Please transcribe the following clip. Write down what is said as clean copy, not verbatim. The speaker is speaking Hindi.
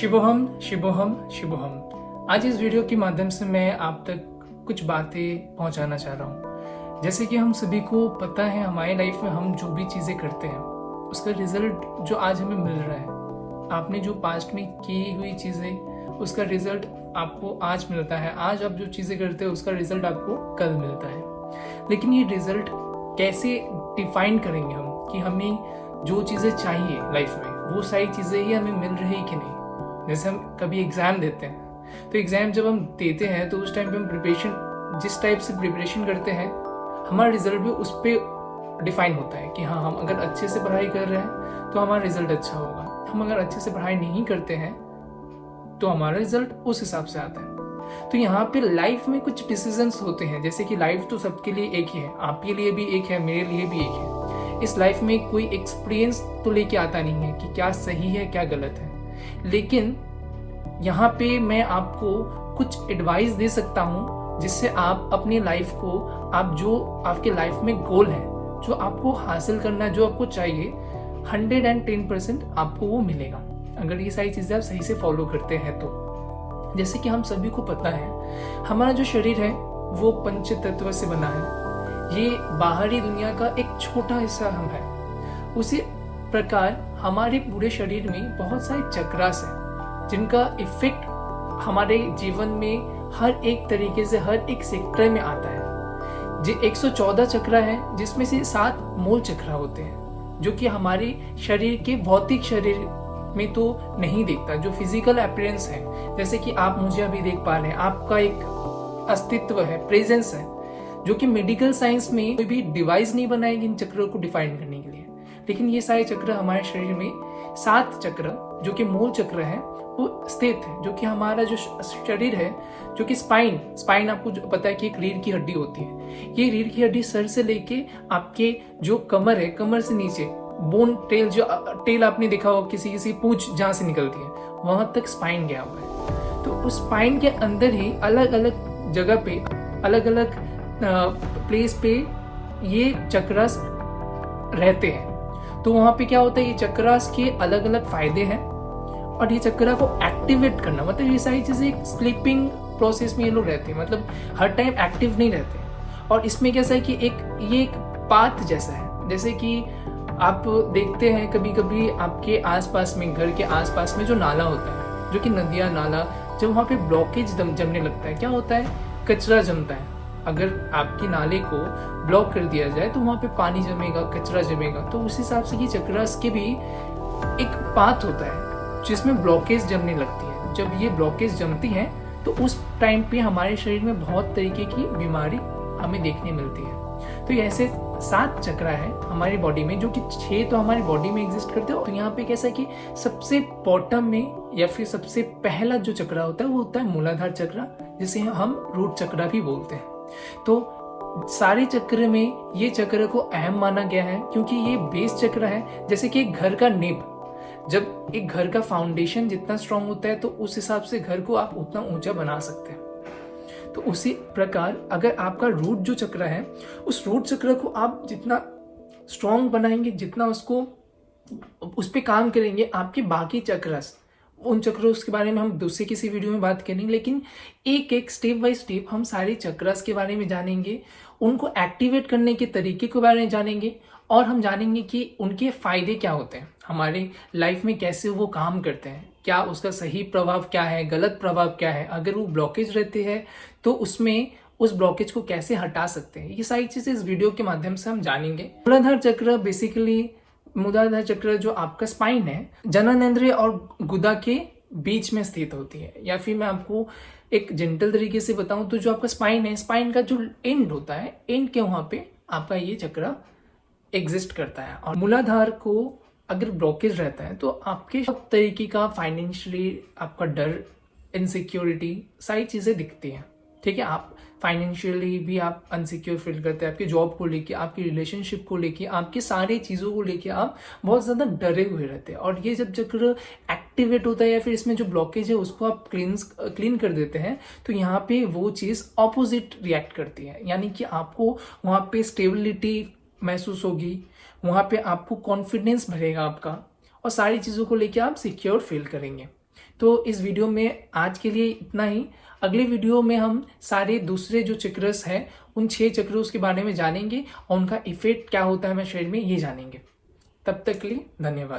शिवोहम शिवोहम शिवोहम। आज इस वीडियो के माध्यम से मैं आप तक कुछ बातें पहुंचाना चाह रहा हूं। जैसे कि हम सभी को पता है, हमारी लाइफ में हम जो भी चीज़ें करते हैं उसका रिजल्ट जो आज हमें मिल रहा है, आपने जो पास्ट में की हुई चीज़ें उसका रिजल्ट आपको आज मिलता है। आज आप जो चीज़ें करते हैं उसका रिजल्ट आपको कल मिलता है। लेकिन ये रिजल्ट कैसे डिफाइन करेंगे हम कि हमें जो चीज़ें चाहिए लाइफ में वो सारी चीज़ें ही हमें मिल रही कि नहीं। जैसे हम कभी एग्ज़ाम देते हैं तो एग्ज़ाम जब हम देते हैं तो उस टाइम पे हम प्रिपरेशन जिस टाइप से प्रिपरेशन करते हैं हमारा रिजल्ट भी उस पर डिफाइन होता है कि हाँ, हम अगर अच्छे से पढ़ाई कर रहे हैं तो हमारा रिजल्ट अच्छा होगा। हम अगर अच्छे से पढ़ाई नहीं करते हैं तो हमारा रिजल्ट उस हिसाब से आता है। तो यहाँ पे लाइफ में कुछ डिसीजंस होते हैं, जैसे कि लाइफ तो सबके लिए एक ही है, आपके लिए भी एक है, मेरे लिए भी एक है। इस लाइफ में कोई एक्सपीरियंस तो लेके आता नहीं है कि क्या सही है क्या गलत है, लेकिन यहाँ पे मैं आपको कुछ एडवाइस दे सकता हूँ जिससे आप अपनी लाइफ को, आप जो आपके लाइफ में गोल है, जो आपको हासिल करना है, जो आपको चाहिए, 110% आपको वो मिलेगा अगर ये सारी चीज़ें आप सही से फॉलो करते हैं तो। जैसे कि हम सभी को पता है हमारा जो शरीर है वो पंच तत्व से बना है। ये बाहरी दुनिया का एक छोटा हिस्सा हम है। उसी प्रकार हमारे पूरे शरीर में बहुत सारे चक्रास हैं जिनका इफेक्ट हमारे जीवन में हर एक तरीके से हर एक सेक्टर में आता है। जो 114 चक्र है जिसमें से 7 मूल चक्र होते हैं जो कि हमारे शरीर के भौतिक शरीर में तो नहीं दिखता, जो फिजिकल अपीयरेंस है। जैसे कि आप मुझे अभी देख पा रहे हैं, आपका एक अस्तित्व है, प्रेजेंस है, जो कि मेडिकल साइंस में कोई भी डिवाइस नहीं बनाएगी इन चक्रों को डिफाइन करने के लिए। लेकिन ये सारे चक्र हमारे शरीर में 7 चक्र जो कि मूल चक्र है वो स्थित है, जो कि हमारा जो शरीर है, जो कि स्पाइन आपको जो पता है कि एक रीढ़ की हड्डी होती है। ये रीढ़ की हड्डी सर से लेके आपके जो कमर है, कमर से नीचे बोन टेल, जो टेल आपने देखा हो किसी पूंछ जहां से निकलती है, वहां तक स्पाइन गया हुआ है। तो उस स्पाइन के अंदर ही अलग अलग जगह पे, अलग अलग प्लेस पे ये चक्रास रहते हैं। तो वहां पे क्या होता है, ये चक्रास के अलग अलग फायदे हैं। और ये चक्रा को एक्टिवेट करना, मतलब ये सारी चीजें एक स्लीपिंग प्रोसेस में ये लोग रहते हैं, मतलब हर टाइम एक्टिव नहीं रहते। और इसमें कैसा है कि ये एक पाथ जैसा है। जैसे कि आप देखते हैं कभी कभी आपके आसपास में, घर के आसपास में जो नाला होता है, जो कि नदियाँ नाला, जब वहाँ पे ब्लॉकेज जमने लगता है, क्या होता है, कचरा जमता है। अगर आपके नाले को ब्लॉक कर दिया जाए तो वहाँ पे पानी जमेगा, कचरा जमेगा। तो उस हिसाब से ये चक्रास के भी एक पाथ होता है जिसमें ब्लॉकेज जमने लगती है। जब ये ब्लॉकेज जमती है तो उस टाइम पे हमारे शरीर में बहुत तरीके की बीमारी हमें देखने मिलती है। तो ये ऐसे 7 चक्र है हमारी बॉडी में, जो कि 6 तो हमारी बॉडी में एग्जिस्ट करते हैं। तो यहाँ पे कैसा है कि सबसे बॉटम में या फिर सबसे पहला जो चक्र होता है वो होता है मूलाधार चक्र, जिसे हम रूट चक्र भी बोलते हैं। तो सारे चक्र में ये चक्र को अहम माना गया है क्योंकि ये बेस चक्र है। जैसे कि एक घर का नींव, जब एक घर का फाउंडेशन जितना स्ट्रांग होता है तो उस हिसाब से घर को आप उतना ऊंचा बना सकते हैं। तो उसी प्रकार अगर आपका रूट जो चक्र है, उस रूट चक्र को आप जितना स्ट्रांग बनाएंगे, जितना उसको उस पर काम करेंगे, आपके बाकी चक्र, उन चक्रों के बारे में हम दूसरे किसी वीडियो में बात करेंगे। लेकिन एक एक स्टेप बाय स्टेप हम सारे चक्रास के बारे में जानेंगे, उनको एक्टिवेट करने के तरीके के बारे में जानेंगे, और हम जानेंगे कि उनके फायदे क्या होते हैं हमारे लाइफ में, कैसे वो काम करते हैं, क्या उसका सही प्रभाव क्या है, गलत प्रभाव क्या है, अगर वो ब्लॉकेज रहते हैं तो उसमें उस ब्लॉकेज को कैसे हटा सकते हैं। ये सारी चीजें इस वीडियो के माध्यम से हम जानेंगे। मूलाधार चक्र बेसिकली, मूलाधार चक्र जो आपका स्पाइन है, जननेंद्रिय और गुदा के बीच में स्थित होती है। या फिर मैं आपको एक जेंटल तरीके से बताऊं तो जो आपका स्पाइन है, स्पाइन का जो एंड होता है, एंड के वहां पे आपका ये चक्र एग्जिस्ट करता है। और मूलाधार को अगर ब्लॉकेज रहता है तो आपके सब तरीके का फाइनेंशियली आपका डर, इनसिक्योरिटी, सारी चीजें दिखती हैं। ठीक है, आप फाइनेंशियली भी आप अनसिक्योर फील करते हैं, आपकी जॉब को लेके, आपकी रिलेशनशिप को लेके, आपकी सारी चीज़ों को लेके आप बहुत ज़्यादा डरे हुए रहते हैं। और ये जब चक्र एक्टिवेट होता है या फिर इसमें जो ब्लॉकेज है उसको आप क्लीन कर देते हैं तो यहाँ पे वो चीज़ ऑपोजिट रिएक्ट करती है। यानी कि आपको वहाँ पे स्टेबिलिटी महसूस होगी, वहाँ पे आपको कॉन्फिडेंस भरेगा आपका, और सारी चीज़ों को लेके आप सिक्योर फील करेंगे। तो इस वीडियो में आज के लिए इतना ही। अगले वीडियो में हम सारे दूसरे जो चक्रस हैं उन 6 चक्रों के बारे में जानेंगे और उनका इफेक्ट क्या होता है हमारे शरीर में, ये जानेंगे। तब तक के लिए धन्यवाद।